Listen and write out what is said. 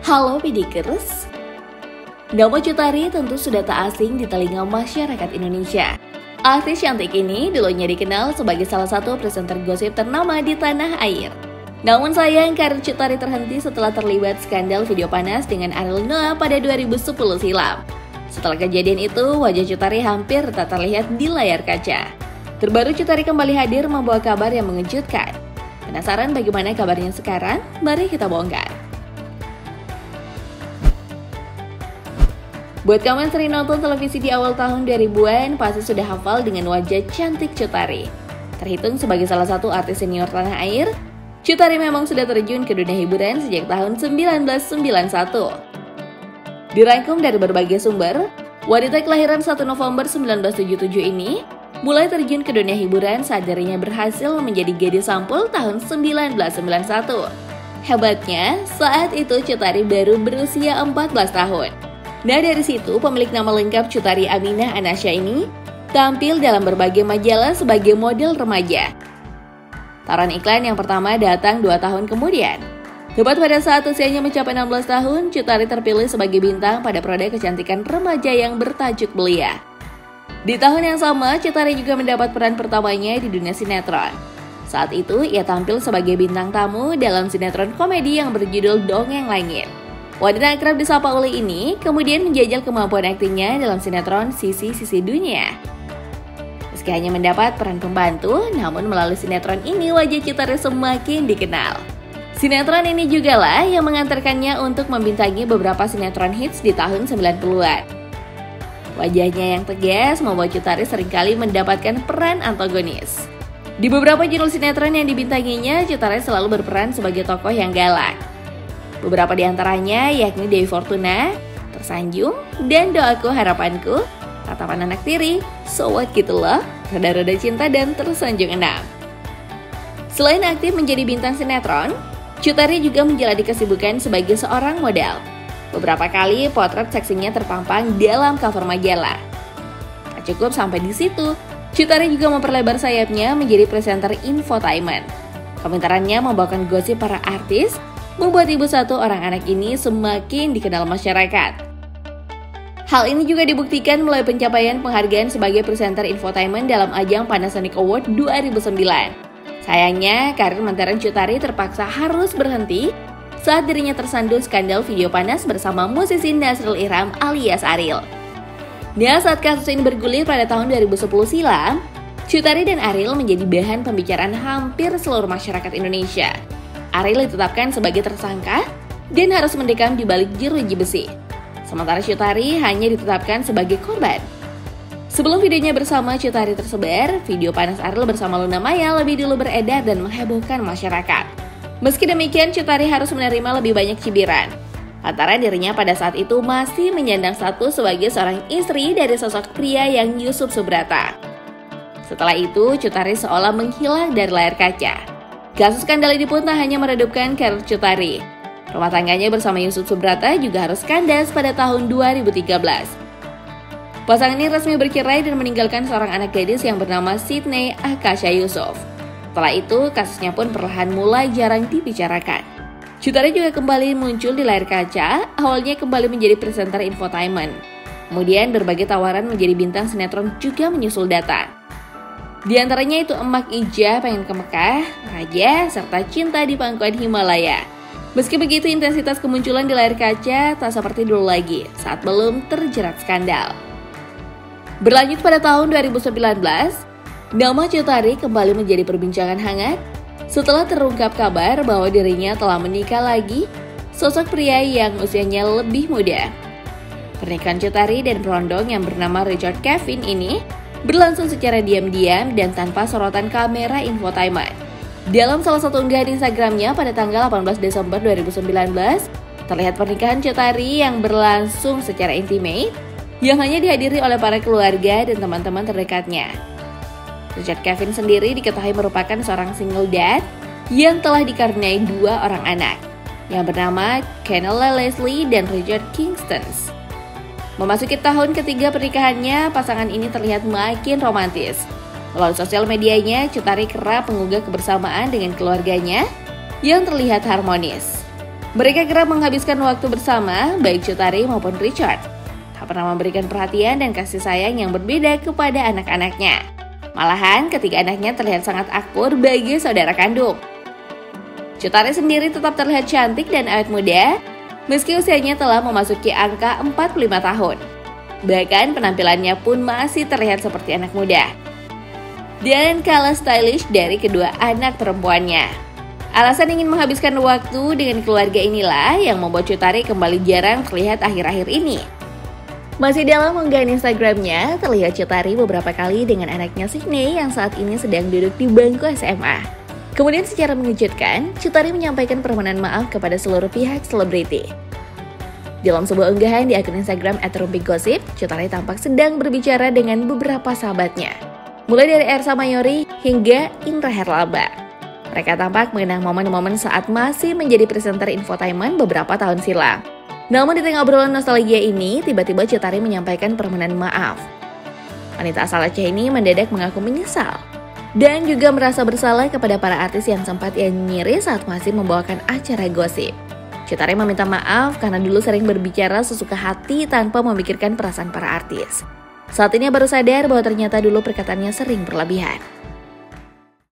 Halo Pedikers, nama Cut Tari tentu sudah tak asing di telinga masyarakat Indonesia. Artis cantik ini dulunya dikenal sebagai salah satu presenter gosip ternama di tanah air. Namun sayang, karir Cut Tari terhenti setelah terlibat skandal video panas dengan Ariel Noah pada 2010 silam. Setelah kejadian itu, wajah Cut Tari hampir tak terlihat di layar kaca. Terbaru Cut Tari kembali hadir membawa kabar yang mengejutkan. Penasaran bagaimana kabarnya sekarang? Mari kita bongkar. Buat kamu yang sering nonton televisi di awal tahun 2000-an, pasti sudah hafal dengan wajah cantik Cut Tari. Terhitung sebagai salah satu artis senior tanah air, Cut Tari memang sudah terjun ke dunia hiburan sejak tahun 1991. Dirangkum dari berbagai sumber, wanita kelahiran 1 November 1977 ini mulai terjun ke dunia hiburan saat dirinya berhasil menjadi gadis sampul tahun 1991. Hebatnya, saat itu Cut Tari baru berusia 14 tahun. Nah, dari situ pemilik nama lengkap Cut Tari Aminah Anasya ini tampil dalam berbagai majalah sebagai model remaja. Tawaran iklan yang pertama datang 2 tahun kemudian. Tepat pada saat usianya mencapai 16 tahun, Cut Tari terpilih sebagai bintang pada produk kecantikan remaja yang bertajuk Belia. Di tahun yang sama, Cut Tari juga mendapat peran pertamanya di dunia sinetron. Saat itu, ia tampil sebagai bintang tamu dalam sinetron komedi yang berjudul Dongeng Langit. Wanita akrab disapa Uli ini kemudian menjajal kemampuan aktingnya dalam sinetron Sisi-Sisi Dunia. Meski hanya mendapat peran pembantu, namun melalui sinetron ini wajah Cut Tari semakin dikenal. Sinetron ini juga lah yang mengantarkannya untuk membintangi beberapa sinetron hits di tahun 90-an. Wajahnya yang tegas membuat Cut Tari seringkali mendapatkan peran antagonis. Di beberapa judul sinetron yang dibintanginya, Cut Tari selalu berperan sebagai tokoh yang galak. Beberapa di antaranya yakni Dewi Fortuna, Tersanjung, dan Doaku Harapanku, Tatapan Anak Tiri, So What Gitu Loh, Roda-Roda Cinta, dan Tersanjung 6. Selain aktif menjadi bintang sinetron, Cut Tari juga menjalani kesibukan sebagai seorang model. Beberapa kali potret seksinya terpampang dalam cover majalah. Tak cukup sampai di situ, Cut Tari juga memperlebar sayapnya menjadi presenter infotainment. Komentarannya membawakan gosip para artis, membuat ibu satu orang anak ini semakin dikenal masyarakat. Hal ini juga dibuktikan melalui pencapaian penghargaan sebagai presenter infotainment dalam ajang Panasonic Award 2009. Sayangnya, karir mentereng Cut Tari terpaksa harus berhenti saat dirinya tersandung skandal video panas bersama musisi Nasrul Ihram alias Ariel. Nah, saat kasus ini bergulir pada tahun 2010 silam, Cut Tari dan Ariel menjadi bahan pembicaraan hampir seluruh masyarakat Indonesia. Ariel ditetapkan sebagai tersangka dan harus mendekam di balik jeruji besi. Sementara Cut Tari hanya ditetapkan sebagai korban. Sebelum videonya bersama Cut Tari tersebar, video panas Ariel bersama Luna Maya lebih dulu beredar dan menghebohkan masyarakat. Meski demikian, Cut Tari harus menerima lebih banyak cibiran. Lantaran dirinya pada saat itu masih menyandang status sebagai seorang istri dari sosok pria yang Yusuf Subrata. Setelah itu, Cut Tari seolah menghilang dari layar kaca. Kasus skandal ini pun tak hanya meredupkan karir Cut Tari. Rumah tangganya bersama Yusuf Subrata juga harus kandas pada tahun 2013. Pasangan ini resmi bercerai dan meninggalkan seorang anak gadis yang bernama Sydney Akasha Yusuf. Setelah itu, kasusnya pun perlahan mulai jarang dibicarakan. Cut Tari juga kembali muncul di layar kaca, awalnya kembali menjadi presenter infotainment. Kemudian berbagai tawaran menjadi bintang sinetron juga menyusul datang. Di antaranya itu Emak Ija Pengen ke Mekah, Raja, serta Cinta di Pangkuan Himalaya. Meski begitu, intensitas kemunculan di layar kaca tak seperti dulu lagi saat belum terjerat skandal. Berlanjut pada tahun 2019, nama Cut Tari kembali menjadi perbincangan hangat setelah terungkap kabar bahwa dirinya telah menikah lagi sosok pria yang usianya lebih muda. Pernikahan Cut Tari dan perondong yang bernama Richard Kevin ini berlangsung secara diam-diam dan tanpa sorotan kamera infotainment. Dalam salah satu unggahan Instagramnya pada tanggal 18 Desember 2019, terlihat pernikahan Cut Tari yang berlangsung secara intimate, yang hanya dihadiri oleh para keluarga dan teman-teman terdekatnya. Richard Kevin sendiri diketahui merupakan seorang single dad yang telah dikaruniai 2 orang anak, yang bernama Kennela Leslie dan Richard Kingston. Memasuki tahun ketiga pernikahannya, pasangan ini terlihat makin romantis. Melalui sosial medianya, Cut Tari kerap mengunggah kebersamaan dengan keluarganya yang terlihat harmonis. Mereka kerap menghabiskan waktu bersama, baik Cut Tari maupun Richard. Tak pernah memberikan perhatian dan kasih sayang yang berbeda kepada anak-anaknya. Malahan, ketiga anaknya terlihat sangat akur bagi saudara kandung. Cut Tari sendiri tetap terlihat cantik dan awet muda, meski usianya telah memasuki angka 45 tahun. Bahkan penampilannya pun masih terlihat seperti anak muda. Dan kalah stylish dari kedua anak perempuannya. Alasan ingin menghabiskan waktu dengan keluarga inilah yang membuat Cut Tari kembali jarang terlihat akhir-akhir ini. Masih dalam unggahan Instagramnya, terlihat Cut Tari beberapa kali dengan anaknya Sydney yang saat ini sedang duduk di bangku SMA. Kemudian secara mengejutkan, Cut Tari menyampaikan permohonan maaf kepada seluruh pihak selebriti. Dalam sebuah unggahan di akun Instagram @rumpigosip, Cut Tari tampak sedang berbicara dengan beberapa sahabatnya, mulai dari Ersa Mayori hingga Indra Herlambang. Mereka tampak mengenang momen-momen saat masih menjadi presenter infotainment beberapa tahun silam. Namun di tengah obrolan nostalgia ini, tiba-tiba Cut Tari menyampaikan permohonan maaf. Wanita asal Aceh ini mendadak mengaku menyesal dan juga merasa bersalah kepada para artis yang sempat ia nyinyirin saat masih membawakan acara gosip. Cut Tari meminta maaf karena dulu sering berbicara sesuka hati tanpa memikirkan perasaan para artis. Saat ini baru sadar bahwa ternyata dulu perkataannya sering berlebihan.